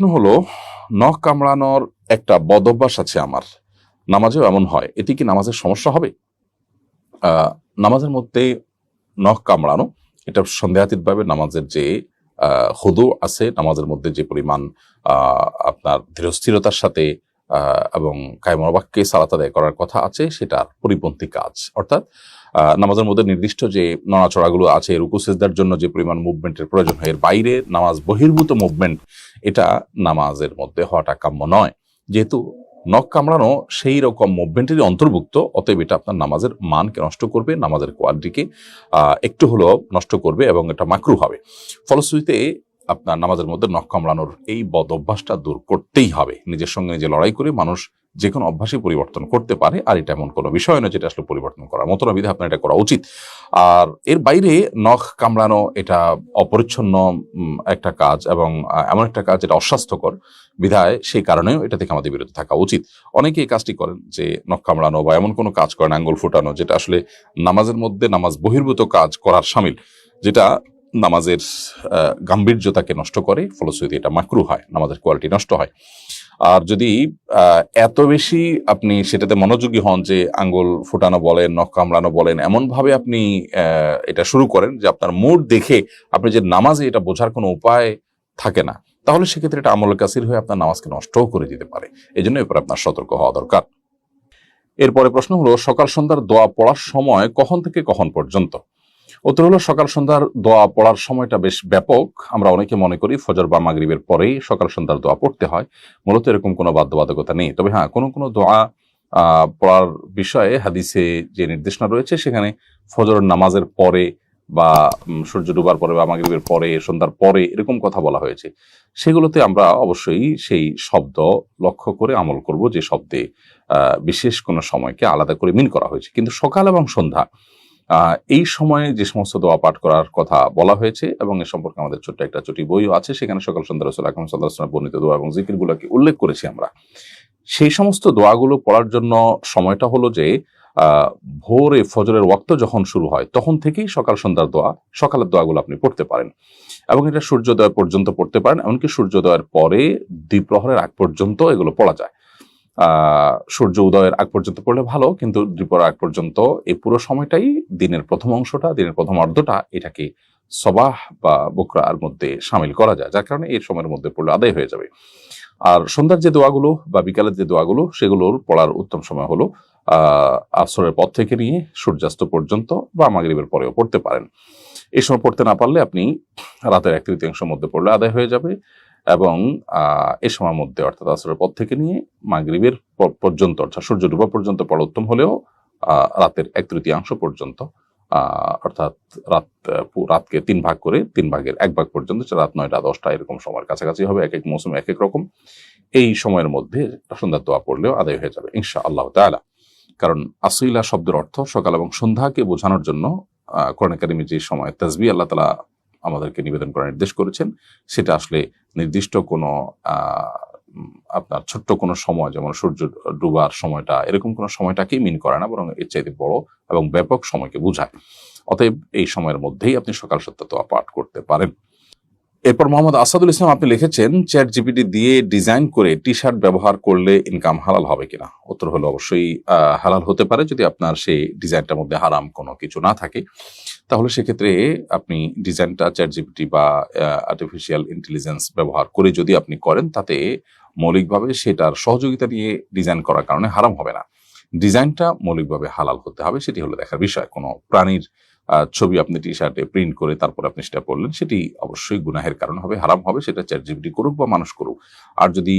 প্রশ্ন হলো, নখ কামড়ানোর একটা বদ অভ্যাস আছে আমার, নামাজেও এমন হয়, এতে কি নামাজের সমস্যা হবে? নামাজের মধ্যে নখ কামড়ানো এটা সন্দেহাতীতভাবে নামাজের যে হুদু আছে, নামাজের মধ্যে যে পরিমাণ আপনার ধীরস্থিরতার সাথে এবং কায়মনোবাক্যে সালাত আদায় করার কথা আছে সেটার পরিপন্থী কাজ। অর্থাৎ নামাজের মধ্যে নির্দিষ্ট যে নড়াচড়াগুলো আছে, রুকু সিজদার জন্য যে পরিমাণ মুভমেন্টের প্রয়োজন হয়, এর বাইরে নামাজ বহির্ভূত মুভমেন্ট এটা নামাজের মধ্যে হওয়াটা কাম্য নয়। যেহেতু নখ কামড়ানো সেই রকম মুভমেন্টেরই অন্তর্ভুক্ত, অতএব এটা আপনার নামাজের মানকে নষ্ট করবে, নামাজের কোয়ালিটিকে একটু হলেও নষ্ট করবে এবং এটা মাকরুহ হবে। ফলশ্রুতিতে আপনার নামাজের মধ্যে নখ কামড়ানোর এই বদ অভ্যাসটা দূর করতেই হবে। নিজের সঙ্গে নিজে লড়াই করে মানুষ যে কোনো অভ্যাসই পরিবর্তন করতে পারে, আর এটা এমন কোনো বিষয় নয় যেটা আসলে পরিবর্তন করার মতো না, বিধায় আপনার এটা করা উচিত। আর এর বাইরে নখ কামড়ানো এটা অপরিচ্ছন্ন একটা কাজ এবং এমন একটা কাজ যেটা অস্বাস্থ্যকর, বিধায় সেই কারণেও এটা থেকে আমাদের বিরত থাকা উচিত। অনেকে এই কাজটি করেন যে নখ কামড়ানো বা এমন কোনো কাজ করেন, আঙ্গুল ফুটানো, যেটা আসলে নামাজের মধ্যে নামাজ বহির্ভূত কাজ করার শামিল, যেটা নামাজের গাম্ভীর্যতাকে নষ্ট করে। ফলশ্রুতি এটা মাকরুহ হয়, নামাজের কোয়ালিটি নষ্ট হয়। আর যদি এত বেশি আপনি সেটাতে মনোযোগী হন যে আঙ্গুল ফুটানো বলেন, নখ কামড়ানো বলেন, এমন ভাবে আপনি এটা শুরু করেন যে আপনার মুড দেখে আপনি যে নামাজে এটা বোঝার কোনো উপায় থাকে না, তাহলে সেক্ষেত্রে এটা আমল কাসির হয়ে আপনার নামাজকে নষ্টও করে দিতে পারে। এই জন্য এরপর আপনার সতর্ক হওয়া দরকার। এরপরে প্রশ্ন হলো, সকাল সন্ধ্যার দোয়া পড়ার সময় কখন থেকে কখন পর্যন্ত? উত্তর হলো, সকাল সন্ধ্যার দোয়া পড়ার সময়টা বেশ ব্যাপক। আমরা অনেকে মনে করি ফজর বা মাগরিবের পরেই সকাল সন্ধ্যার দোয়া পড়তে হয়। মূলত এরকম কোনো বাধ্যবাধকতা নেই। তবে হ্যাঁ, কোনো কোনো দোয়া পড়ার বিষয়ে হাদিসে যে নির্দেশনা রয়েছে, সেখানে ফজরের নামাজের পরে বা সূর্য ডুবার পরে বা মাগরিবের পরে, সন্ধ্যার পরে এরকম কথা বলা হয়েছে। সেগুলোতে আমরা অবশ্যই সেই শব্দ লক্ষ্য করে আমল করব, যে শব্দে বিশেষ কোনো সময়কে আলাদা করে মিন করা হয়েছে। কিন্তু সকাল এবং সন্ধ্যা এই সময়ে যে সমস্ত দোয়া পাঠ করার কথা বলা হয়েছে, এবং এ সম্পর্কে আমাদের ছোট্ট একটা ছোটি বইও আছে, সেখানে সকাল সন্ধ্যা রাসূল আকরাম সাল্লাল্লাহু আলাইহি ওয়াসাল্লাম বর্ণিত দোয়া এবং জিকিরগুলোকে উল্লেখ করেছি আমরা। সেই সমস্ত দোয়াগুলো পড়ার জন্য সময়টা হলো যে ভোরে ফজরের ওয়াক্ত যখন শুরু হয় তখন থেকেই সকাল সন্ধ্যার দোয়া, সকালের দোয়াগুলো আপনি পড়তে পারেন, এবং এটা সূর্যোদয় পর্যন্ত পড়তে পারেন। এমনকি সূর্যোদয়ের পরে দ্বিপ্রহরের আগ পর্যন্ত এগুলো পড়া যায়। সূর্য উদয়ের আগ পর্যন্ত পড়লে ভালো, কিন্তু দ্বিপ্রহরের আগ পর্যন্ত এই পুরো সময়টাই দিনের প্রথম অংশটা, দিনের প্রথম অর্ধটা, এটাকে সবাহ বা বুকরার মধ্যে শামিল করা যায়, যার কারণে এই সময়ের মধ্যে পড়লে আদায় হয়ে যাবে। আর সন্ধ্যার যে দোয়াগুলো বা বিকালের যে দোয়াগুলো, সেগুলোর পড়ার উত্তম সময় হলো আসরের পর থেকে নিয়ে সূর্যাস্ত পর্যন্ত, বা মাগরিবের পরেও পড়তে পারেন। এই সময় পড়তে না পারলে আপনি রাতের 1/3 মধ্যে পড়লে আদায় হয়ে যাবে, এবং এই সময়ের মধ্যে অর্থাৎ আসরের পর থেকে নিয়ে মাগরিবের পর্যন্ত, অর্থাৎ সূর্য ডুবা পর্যন্ত পড়া উত্তম হলেও রাতের 1/3 পর্যন্ত, অর্থাৎ রাতকে 3 ভাগ করে 3 ভাগের 1 ভাগ পর্যন্ত, রাত 9টা 10টা এরকম সময়ের কাছাকাছি হবে। এক এক মৌসুমে এক এক রকম। এই সময়ের মধ্যে সন্ধ্যার দোয়া পড়লেও আদায় হয়ে যাবে ইনশাআল্লাহ তাআলা। কারণ আসইলা শব্দের অর্থ সকাল এবং সন্ধ্যাকে বোঝানোর জন্য কোরআন কারিমে যে সময় তাসবিহ আল্লাহ তাআলা আমাদেরকে নিবেদন করার নির্দেশ করেছেন, সেটা আসলে নির্দিষ্ট কোনো আপনার ছোট্ট কোনো সময়, যেমন সূর্য ডুবার সময়টা, এরকম কোনো সময়টাকেই মিন করে না, বরং এর চাইতে বড় এবং ব্যাপক সময়কে বোঝায়। অতএব এই সময়ের মধ্যেই আপনি সকাল সন্ধ্যা দোয়া পাঠ করতে পারেন। এরপর মোহাম্মদ আসাদুল ইসলাম আপনি লিখেছেন, চ্যাট জিপিটি দিয়ে ডিজাইন করে টি শার্ট ব্যবহার করলে ইনকাম হালাল হবে কিনা? উত্তর হলো, অবশ্যই হালাল হতে পারে, যদি আপনার সেই ডিজাইনটার মধ্যে হারাম কোনো কিছু না থাকে। তাহলে সেক্ষেত্রে আপনি ডিজাইনটা চ্যাট জিপিটি বা আর্টিফিশিয়াল ইন্টেলিজেন্স ব্যবহার করে যদি আপনি করেন, তাতে মৌলিকভাবে সেটার সহযোগিতা নিয়ে ডিজাইন করার কারণে হারাম হবে না। ডিজাইনটা মৌলিকভাবে হালাল হতে হবে, সেটি হলো দেখার বিষয়। কোনো প্রাণীর ছবি আপনি টি শার্টে প্রিন্ট করে তারপর আপনি সেটা পড়লেন, সেটি অবশ্যই গুনাহের কারণ হবে, হারাম হবে, সেটা চ্যাট জিপিটি করুক বা মানুষ করুক। আর যদি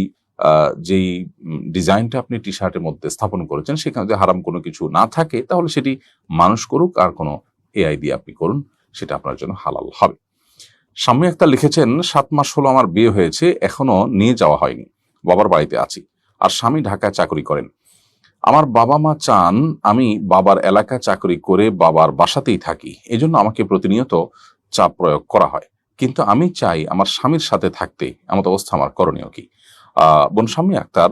যেই ডিজাইনটা আপনি টি শার্টের মধ্যে স্থাপন করেছেন, সেখানে যদি হারাম কোনো কিছু না থাকে, তাহলে সেটি মানুষ করুক আর কোনো এআই দিয়ে আপনি করুন, সেটা আপনার জন্য হালাল হবে। শাম্মী আক্তার লিখেছেন, 7 মাস হলো আমার বিয়ে হয়েছে, এখনো নিয়ে যাওয়া হয়নি, বাবার বাড়িতে আছি, আর স্বামী ঢাকায় চাকরি করেন। আমার বাবা মা চান আমি বাবার এলাকা চাকরি করে বাবার বাসাতেই থাকি, এজন্য আমাকে প্রতিনিয়ত চাপ প্রয়োগ করা হয়, কিন্তু আমি চাই আমার স্বামীর সাথে থাকতে, এমন অবস্থা আমার করণীয় কি? বোন শাম্মী আক্তার,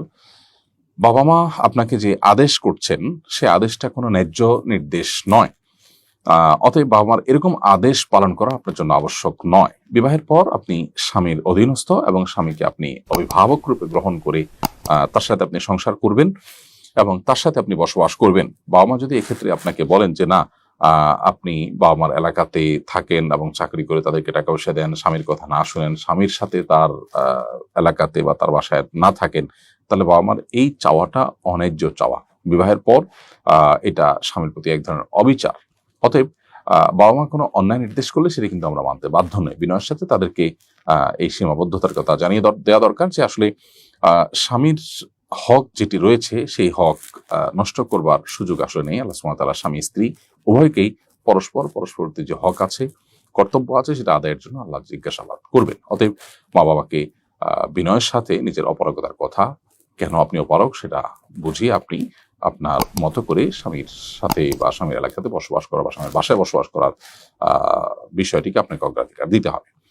বাবা মা আপনাকে যে আদেশ করছেন, সে আদেশটা কোনো ন্যায্য নির্দেশ নয়। অতএব বাবা মার এরকম আদেশ পালন করা আপনার জন্য আবশ্যক নয়। বিবাহের পর আপনি স্বামীর অধীনস্থ এবং স্বামীকে আপনি অভিভাবক রূপে গ্রহণ করে তার সাথে আপনি সংসার করবেন এবং তার সাথে আপনি বসবাস করবেন। বাবা মা যদি এক্ষেত্রে আপনাকে বলেন যে না, আপনি বাবা মার এলাকাতে থাকেন এবং চাকরি করে তাদেরকে টাকা পয়সা দেন, স্বামীর কথা না শুনেন, স্বামীর সাথে তার এলাকাতে বা তার বাসায় না থাকেন, তাহলে বাবা মার এই চাওয়াটা অন্যায্য চাওয়া। বিবাহের পর এটা স্বামীর প্রতি এক ধরনের অবিচার। অতএব বাবা মা কোনো অন্যায় নির্দেশ করলে সেটা কিন্তু আমরা মানতে বাধ্য নই। বিনয়ের সাথে তাদেরকে এই সীমাবদ্ধতার কথা জানিয়ে দেওয়া দরকার যে আসলে স্বামীর হক যেটি রয়েছে সেই হক নষ্ট করবার সুযোগ আসলে নেই। আল্লাহ সুবহানাহু ওয়া তাআলা স্বামী স্ত্রী উভয়কেই পরস্পরের যে হক আছে, কর্তব্য আছে, সেটা আদায়ের জন্য আল্লাহ জিজ্ঞাসাবাদ করবেন। অতএব মা বাবাকে বিনয়ের সাথে নিজের অপারগতার কথা, কেন আপনি অপারগ সেটা বুঝিয়ে আপনি আপনার মতো করে স্বামীর সাথে বা স্বামীর এলাকাতে বসবাস করা বা স্বামীর বাসায় বসবাস করার বিষয়টিকে আপনাকে অগ্রাধিকার দিতে হবে।